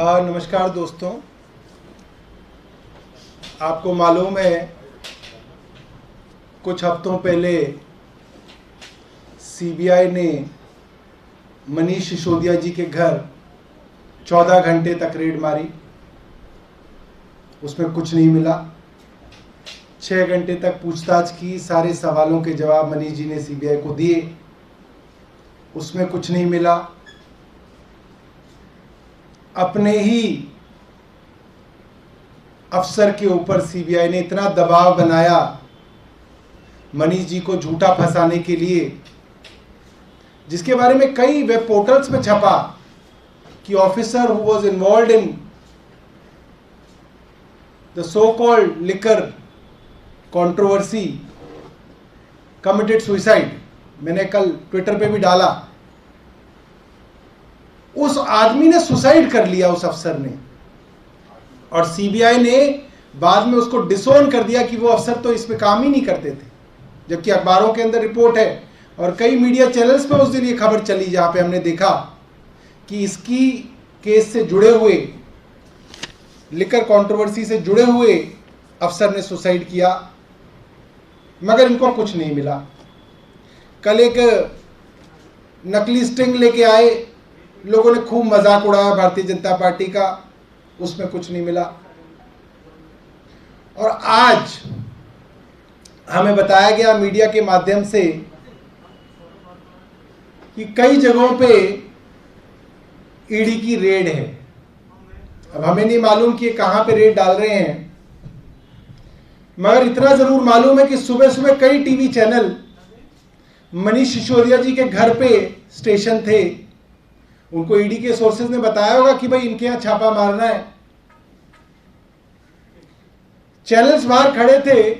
नमस्कार दोस्तों, आपको मालूम है कुछ हफ्तों पहले सीबीआई ने मनीष सिसोदिया जी के घर 14 घंटे तक रेड मारी। उसमें कुछ नहीं मिला। 6 घंटे तक पूछताछ की, सारे सवालों के जवाब मनीष जी ने सीबीआई को दिए, उसमें कुछ नहीं मिला। अपने ही अफसर के ऊपर सीबीआई ने इतना दबाव बनाया मनीष जी को झूठा फंसाने के लिए, जिसके बारे में कई वेब पोर्टल्स में छपा कि officer who was involved in the so called liquor controversy committed suicide. मैंने कल ट्विटर पे भी डाला, उस आदमी ने सुसाइड कर लिया, उस अफसर ने। और सीबीआई ने बाद में उसको डिसोन कर दिया कि वो अफसर तो इसमें काम ही नहीं करते थे, जबकि अखबारों के अंदर रिपोर्ट है और कई मीडिया चैनल्स पे उस दिन ये खबर चली जहां पे हमने देखा कि इसकी केस से जुड़े हुए, लिकर कंट्रोवर्सी से जुड़े हुए अफसर ने सुसाइड किया, मगर इनको कुछ नहीं मिला। कल एक नकली स्टिंग लेके आए, लोगों ने खूब मजाक उड़ाया भारतीय जनता पार्टी का, उसमें कुछ नहीं मिला। और आज हमें बताया गया मीडिया के माध्यम से कि कई जगहों पे ईडी की रेड है। अब हमें नहीं मालूम कि ये कहां पे रेड डाल रहे हैं, मगर इतना जरूर मालूम है कि सुबह सुबह कई टीवी चैनल मनीष सिसोदिया जी के घर पे स्टेशन थे। उनको ईडी के सोर्सेज ने बताया होगा कि भाई इनके यहां छापा मारना है। चैनल्स बाहर खड़े थे,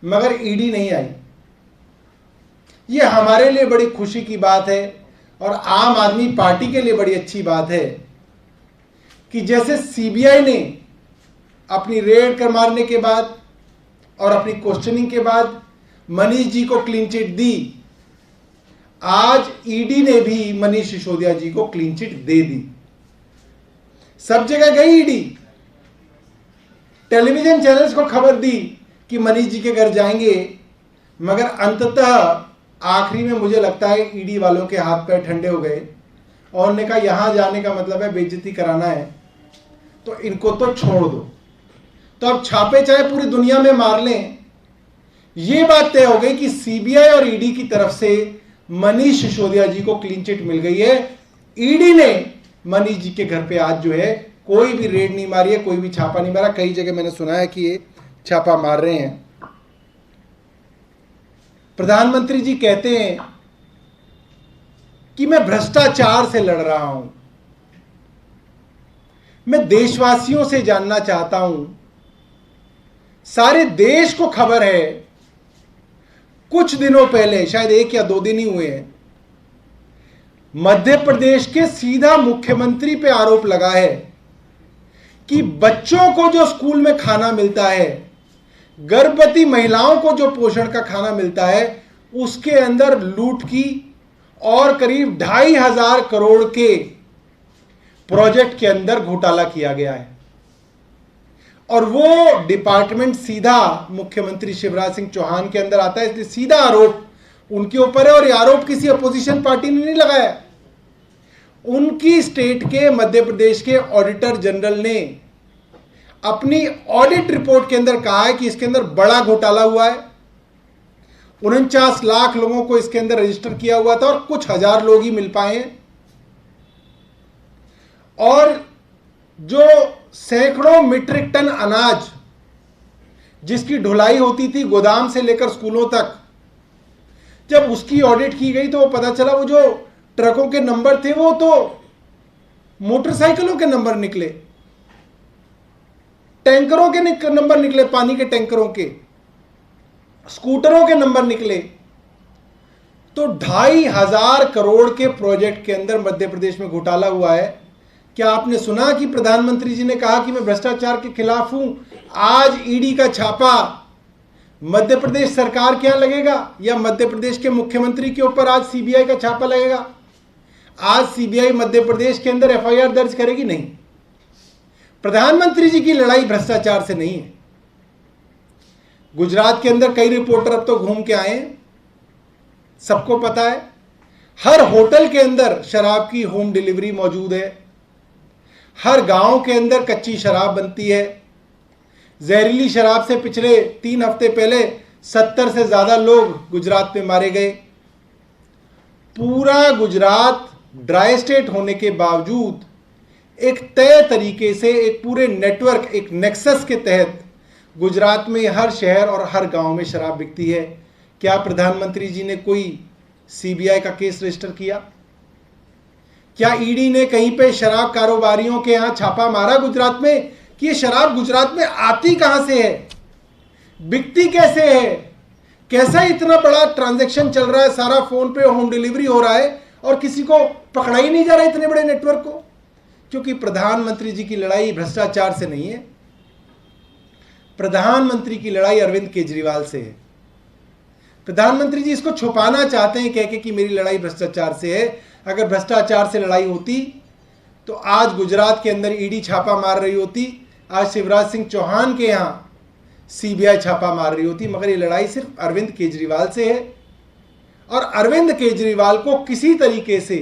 मगर ईडी नहीं आई। ये हमारे लिए बड़ी खुशी की बात है और आम आदमी पार्टी के लिए बड़ी अच्छी बात है कि जैसे सीबीआई ने अपनी रेड कर मारने के बाद और अपनी क्वेश्चनिंग के बाद मनीष जी को क्लीन चिट दी, आज ईडी ने भी मनीष सिसोदिया जी को क्लीन चिट दे दी। सब जगह गई ईडी, टेलीविजन चैनल्स को खबर दी कि मनीष जी के घर जाएंगे, मगर अंततः आखिरी में मुझे लगता है ईडी वालों के हाथ पैर ठंडे हो गए और उन्होंने कहा यहां जाने का मतलब है बेइज्जती कराना है, तो इनको तो छोड़ दो। तो अब छापे चाहे पूरी दुनिया में मार लें, यह बात तय हो गई कि सीबीआई और ईडी की तरफ से मनीष सिसोदिया जी को क्लीन चिट मिल गई है। ईडी ने मनीष जी के घर पे आज जो है कोई भी रेड नहीं मारी है, कोई भी छापा नहीं मारा। कई जगह मैंने सुना है कि ये छापा मार रहे हैं। प्रधानमंत्री जी कहते हैं कि मैं भ्रष्टाचार से लड़ रहा हूं। मैं देशवासियों से जानना चाहता हूं, सारे देश को खबर है, कुछ दिनों पहले, शायद 1 या 2 दिन ही हुए हैं, मध्य प्रदेश के सीधा मुख्यमंत्री पे आरोप लगा है कि बच्चों को जो स्कूल में खाना मिलता है, गर्भवती महिलाओं को जो पोषण का खाना मिलता है, उसके अंदर लूट की और करीब 2,500 करोड़ के प्रोजेक्ट के अंदर घोटाला किया गया है। और वो डिपार्टमेंट सीधा मुख्यमंत्री शिवराज सिंह चौहान के अंदर आता है, इसलिए सीधा आरोप उनके ऊपर है। और ये आरोप किसी अपोजिशन पार्टी ने नहीं लगाया, उनकी स्टेट के, मध्य प्रदेश के ऑडिटर जनरल ने अपनी ऑडिट रिपोर्ट के अंदर कहा है कि इसके अंदर बड़ा घोटाला हुआ है। 49 लाख लोगों को इसके अंदर रजिस्टर किया हुआ था और कुछ हजार लोग ही मिल पाए हैं। और जो सैकड़ों मीट्रिक टन अनाज जिसकी ढुलाई होती थी गोदाम से लेकर स्कूलों तक, जब उसकी ऑडिट की गई तो वो पता चला वो जो ट्रकों के नंबर थे वो तो मोटरसाइकिलों के नंबर निकले, टैंकरों के नंबर निकले, पानी के टैंकरों के, स्कूटरों के नंबर निकले। तो 2,500 करोड़ के प्रोजेक्ट के अंदर मध्य प्रदेश में घोटाला हुआ है। क्या आपने सुना कि प्रधानमंत्री जी ने कहा कि मैं भ्रष्टाचार के खिलाफ हूं? आज ईडी का छापा मध्य प्रदेश सरकार के यहां लगेगा या मध्य प्रदेश के मुख्यमंत्री के ऊपर आज सीबीआई का छापा लगेगा? आज सीबीआई मध्य प्रदेश के अंदर एफआईआर दर्ज करेगी? नहीं। प्रधानमंत्री जी की लड़ाई भ्रष्टाचार से नहीं है। गुजरात के अंदर कई रिपोर्टर अब तो घूम के आए हैं, सबको पता है। हर होटल के अंदर शराब की होम डिलीवरी मौजूद है, हर गांव के अंदर कच्ची शराब बनती है। जहरीली शराब से पिछले 3 हफ्ते पहले 70 से ज्यादा लोग गुजरात में मारे गए। पूरा गुजरात ड्राई स्टेट होने के बावजूद एक तय तरीके से, एक पूरे नेटवर्क, एक नेक्सस के तहत गुजरात में हर शहर और हर गांव में शराब बिकती है। क्या प्रधानमंत्री जी ने कोई सीबीआई का केस रजिस्टर किया? क्या ईडी ने कहीं पे शराब कारोबारियों के यहां छापा मारा गुजरात में कि ये शराब गुजरात में आती कहां से है, बिकती कैसे है, कैसा इतना बड़ा ट्रांजैक्शन चल रहा है, सारा फोन पे होम डिलीवरी हो रहा है और किसी को पकड़ा ही नहीं जा रहा इतने बड़े नेटवर्क को? क्योंकि प्रधानमंत्री जी की लड़ाई भ्रष्टाचार से नहीं है, प्रधानमंत्री की लड़ाई अरविंद केजरीवाल से है। प्रधानमंत्री जी इसको छुपाना चाहते हैं कह के कि मेरी लड़ाई भ्रष्टाचार से है। अगर भ्रष्टाचार से लड़ाई होती तो आज गुजरात के अंदर ईडी छापा मार रही होती, आज शिवराज सिंह चौहान के यहां सीबीआई छापा मार रही होती। मगर ये लड़ाई सिर्फ अरविंद केजरीवाल से है और अरविंद केजरीवाल को किसी तरीके से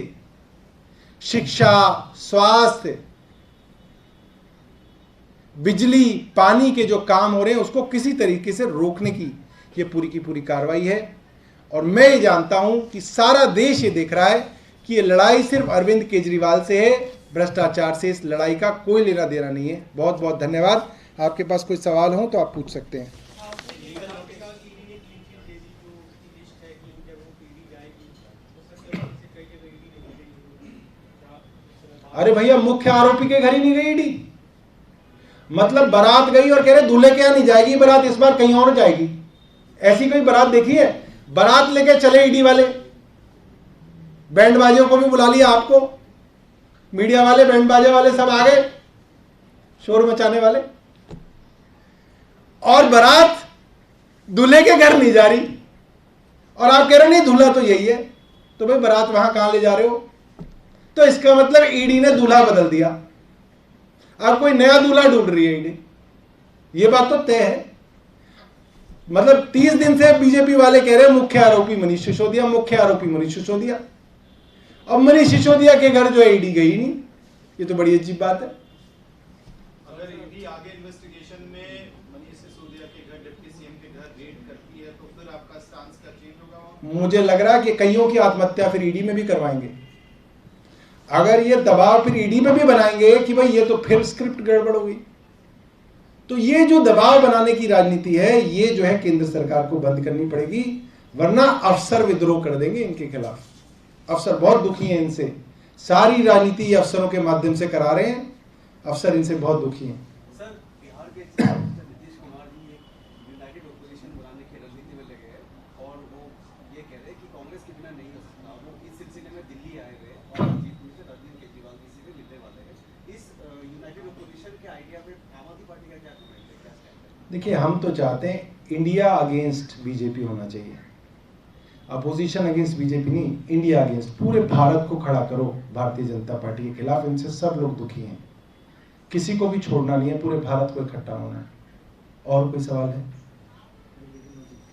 शिक्षा, स्वास्थ्य, बिजली, पानी के जो काम हो रहे हैं उसको किसी तरीके से रोकने की ये पूरी की पूरी कार्रवाई है। और मैं ये जानता हूं कि सारा देश ये देख रहा है कि ये लड़ाई सिर्फ अरविंद केजरीवाल से है, भ्रष्टाचार से इस लड़ाई का कोई लेना देना नहीं है। बहुत बहुत धन्यवाद। आपके पास कोई सवाल हो तो आप पूछ सकते हैं। अरे भैया, मुख्य आरोपी के घर ही नहीं गई ईडी। मतलब बारात गई और कह रहे दूल्हे के यहां नहीं जाएगी बारात, इस बार कहीं और जाएगी। ऐसी कोई बारात देखी है? बारात लेके चले ईडी वाले, बैंड बाजियों को भी बुला लिया, आपको मीडिया वाले, बैंड बाजे वाले सब आ गए, शोर मचाने वाले, और बारात दूल्हे के घर नहीं जा रही और आप कह रहे नहीं दूल्हा तो यही है। तो भाई बारात वहां कहां ले जा रहे हो? तो इसका मतलब ईडी ने दूल्हा बदल दिया, अब कोई नया दूल्हा ढूंढ रही है ईडी। ये बात तो तय है। मतलब 30 दिन से बीजेपी वाले कह रहे हैं मुख्य आरोपी मनीष सिसोदिया, मुख्य आरोपी मनीष सिसोदिया। अब मनीष सिसोदिया के घर जो है ईडी गई नहीं, ये तो बड़ी अजीब बात है। अगर ईडी आगे इन्वेस्टिगेशन में मनीष सिसोदिया के घर, डिप्टी सीएम के घर रेड करती है तो फिर आपका स्टांस का चेंज होगा? मुझे लग रहा है कि कईयों की आत्महत्या फिर ईडी में भी करवाएंगे। अगर ये दबाव फिर ईडी में भी बनाएंगे कि भाई ये तो फिर स्क्रिप्ट गड़बड़ हो गई, तो ये जो दबाव बनाने की राजनीति है ये जो है केंद्र सरकार को बंद करनी पड़ेगी, वरना अफसर विद्रोह कर देंगे इनके खिलाफ। अफसर बहुत दुखी हैं इनसे, सारी राजनीति ये अफसरों के माध्यम से करा रहे हैं, अफसर इनसे बहुत दुखी हैं। सर, बिहार के नीतीश कुमार जी एक यूनाइटेड ऑपोजिशन बनाने की रणनीति में लगे हैं और वो ये कह रहे हैं कि कांग्रेस के बिना नहीं हो सकता। वो इस सिलसिले में दिल्ली आए हुए हैं और अरविंद केजरीवाल जी से मिलने वाले हैं। इस यूनाइटेड ऑपोजिशन के आइडिया पे आम आदमी पार्टी का क्या कमेंट है, क्या स्टैंड है? देखिए, हम तो चाहते हैं इंडिया अगेंस्ट बीजेपी होना चाहिए, अपोजिशन अगेंस्ट बीजेपी नहीं, इंडिया अगेंस्ट। पूरे भारत को खड़ा करो भारतीय जनता पार्टी के खिलाफ, इनसे सब लोग दुखी हैं, किसी को भी छोड़ना नहीं है, पूरे भारत को इकट्ठा होना है। और कोई सवाल है?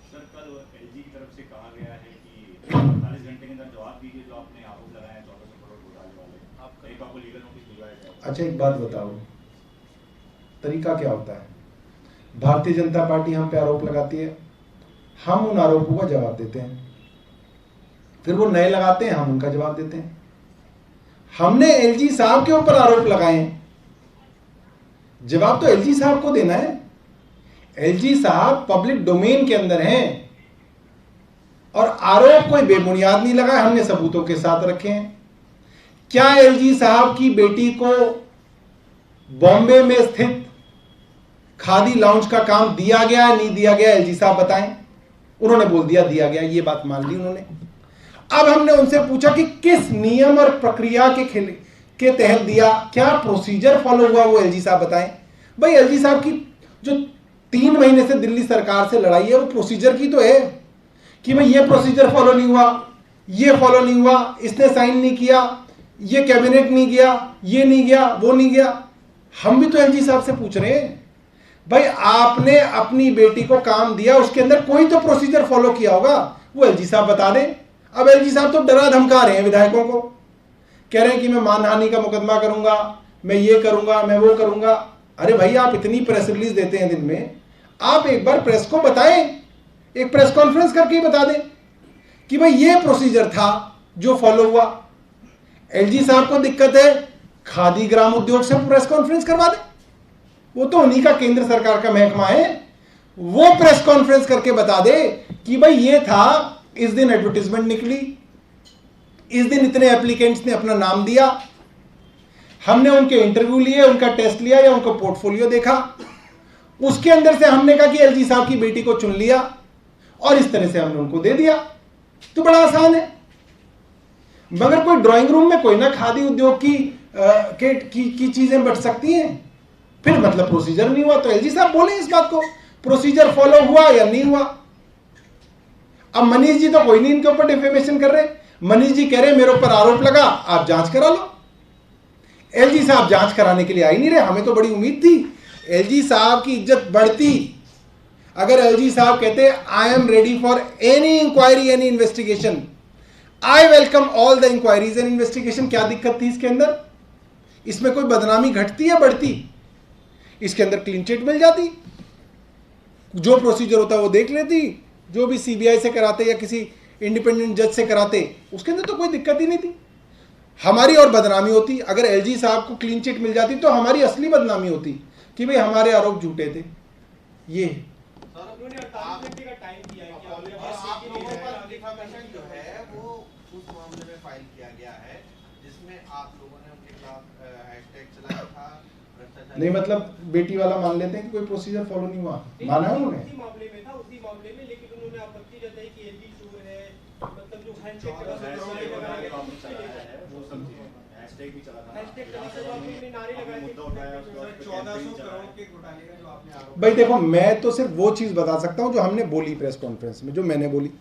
सर, कल एलजी की तरफ से कहा गया है कि 48 घंटे के अंदर जवाब दीजिए जो आपने आरोप लगाया है 1400 करोड़ घोटाले वाले, आपको लीगल नोटिस भिजवाया जाएगा। अच्छा, एक बात बताओ, तरीका क्या होता है? भारतीय जनता पार्टी हम पे आरोप लगाती है, हम उन आरोपों का जवाब देते हैं, फिर वो नए लगाते हैं, हम उनका जवाब देते हैं। हमने एलजी साहब के ऊपर आरोप लगाए हैं, जवाब तो एलजी साहब को देना है। एलजी साहब पब्लिक डोमेन के अंदर हैं और आरोप कोई बेबुनियाद नहीं लगाए, हमने सबूतों के साथ रखे हैं। क्या एलजी साहब की बेटी को बॉम्बे में स्थित खादी लाउंज का काम दिया गया है, नहीं दिया गया? एलजी साहब बताएं। उन्होंने बोल दिया गया, ये बात मान ली उन्होंने। अब हमने उनसे पूछा कि किस नियम और प्रक्रिया के तहत दिया, क्या प्रोसीजर फॉलो हुआ, वो एलजी साहब बताएं। भाई, एलजी साहब की जो 3 महीने से दिल्ली सरकार से लड़ाई है वो प्रोसीजर की तो है कि भाई ये प्रोसीजर फॉलो नहीं हुआ, ये फॉलो नहीं हुआ, इसने साइन नहीं किया, ये कैबिनेट नहीं गया, ये नहीं गया, वो नहीं गया। हम भी तो एलजी साहब से पूछ रहे हैं, भाई आपने अपनी बेटी को काम दिया, उसके अंदर कोई तो प्रोसीजर फॉलो किया होगा, वो एलजी साहब बता दें। अब एलजी साहब तो डरा धमका रहे हैं विधायकों को, कह रहे हैं कि मैं मानहानि का मुकदमा करूंगा, मैं ये करूंगा, मैं वो करूंगा। अरे भाई आप इतनी प्रेस रिलीज देते हैं दिन में, आप एक बार प्रेस को बताएं, एक प्रेस कॉन्फ्रेंस करके ही बता दें कि भाई ये प्रोसीजर था जो फॉलो हुआ। एलजी साहब को दिक्कत है, खादी ग्राम उद्योग से प्रेस कॉन्फ्रेंस करवा दें, वो तो उन्हीं का केंद्र सरकार का महकमा है, वो प्रेस कॉन्फ्रेंस करके बता दे कि भाई ये था, इस दिन एडवर्टाइजमेंट निकली, इस दिन इतने एप्लीकेंट्स ने अपना नाम दिया, हमने उनके इंटरव्यू लिए, उनका टेस्ट लिया या उनका पोर्टफोलियो देखा, उसके अंदर से हमने कहा कि एलजी साहब की बेटी को चुन लिया और इस तरह से हमने उनको दे दिया। तो बड़ा आसान है। मगर कोई ड्राइंग रूम में कोई ना खादी उद्योग की चीजें बट सकती हैं, फिर मतलब प्रोसीजर नहीं हुआ। तो एलजी साहब बोले इस बात को, प्रोसीजर फॉलो हुआ या नहीं हुआ। अब मनीष जी तो कोई नहीं इनके ऊपर डिफेमेशन कर रहे, मनीष जी कह रहे मेरे ऊपर आरोप लगा, आप जांच करा लो। एलजी साहब जांच कराने के लिए आ ही नहीं रहे। हमें तो बड़ी उम्मीद थी एलजी साहब की इज्जत बढ़ती अगर एलजी साहब कहते I am ready for any inquiry, any investigation, I welcome all the inquiries and investigation. क्या दिक्कत थी इसके अंदर? इसमें कोई बदनामी घटती या बढ़ती? इसके अंदर क्लीन चिट मिल जाती, जो प्रोसीजर होता है वो देख लेती, जो भी सीबीआई से कराते या किसी इंडिपेंडेंट जज से कराते, उसके अंदर तो कोई दिक्कत ही नहीं थी। हमारी और बदनामी होती, अगर एलजी साहब को क्लीन चिट मिल जाती तो हमारी असली बदनामी होती कि भाई हमारे आरोप झूठे थे। ये जो है वो उस मामले में फाइल किया गया है जिसमें आप लोगों ने उनके खिलाफ हैशटैग चलाया था भ्रष्टाचार। नहीं मतलब बेटी वाला मान लेते हैं कि कोई प्रोसीजर फॉलो नहीं हुआ, माना है उन्होंने उसी मामले में था, उसी मामले में, लेकिन उन्होंने आपत्ति जताई कि एलजी चोर है, मतलब जो हैशटैग चला था, हैशटैग भी चला था, हैशटैग चला था, जो आपने नारे लगाए थे, मुद्दा उठाया, उसके बाद 1400 करोड़ के घोटाले का जो आपने आरोप। भाई देखो, मैं तो सिर्फ वो चीज बता सकता हूं जो हमने बोली प्रेस कॉन्फ्रेंस में, जो मैंने बोली।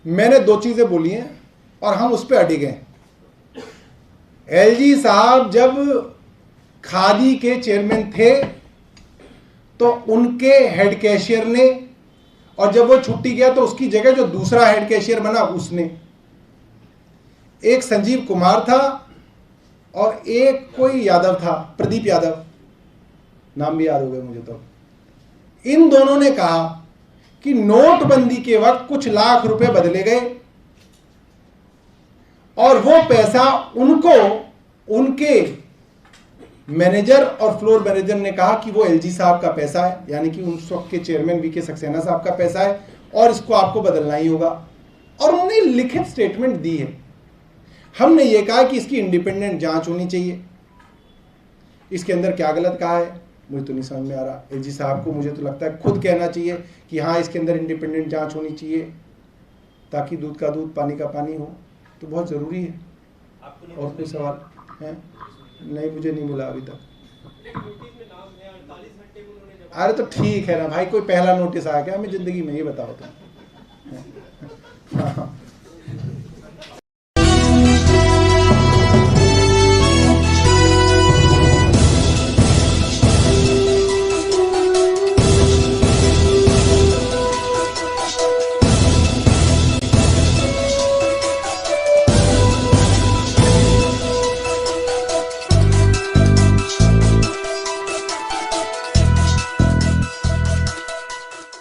मैंने दो चीजें बोली हैं और हम उस पर अड़िग हैं। एलजी साहब जब खादी के चेयरमैन थे तो उनके हेड कैशियर ने, और जब वो छुट्टी गया तो उसकी जगह जो दूसरा हेड कैशियर बना उसने, एक संजीव कुमार था और एक कोई यादव था, प्रदीप यादव, नाम भी याद हो गए मुझे। तो इन दोनों ने कहा कि नोटबंदी के वक्त कुछ लाख रुपए बदले गए और वो पैसा उनको उनके मैनेजर और फ्लोर मैनेजर ने कहा कि वो एलजी साहब का पैसा है, यानी कि उस वक्त के चेयरमैन वीके सक्सेना साहब का पैसा है और इसको आपको बदलना ही होगा। और उन्होंने लिखित स्टेटमेंट दी है। हमने ये कहा कि इसकी इंडिपेंडेंट जांच होनी चाहिए। इसके अंदर क्या गलत कहा है मुझे तो नहीं समझ में आ रहा। एलजी साहब को मुझे तो लगता है खुद कहना चाहिए कि हाँ इसके अंदर इंडिपेंडेंट जांच होनी चाहिए ताकि दूध का दूध पानी का पानी हो, तो बहुत ज़रूरी है। और कोई सवाल है? नहीं, मुझे नहीं मिला अभी तक। अरे तो ठीक है ना भाई, कोई पहला नोटिस आया क्या हमें ज़िंदगी में, ये बताओ तुम।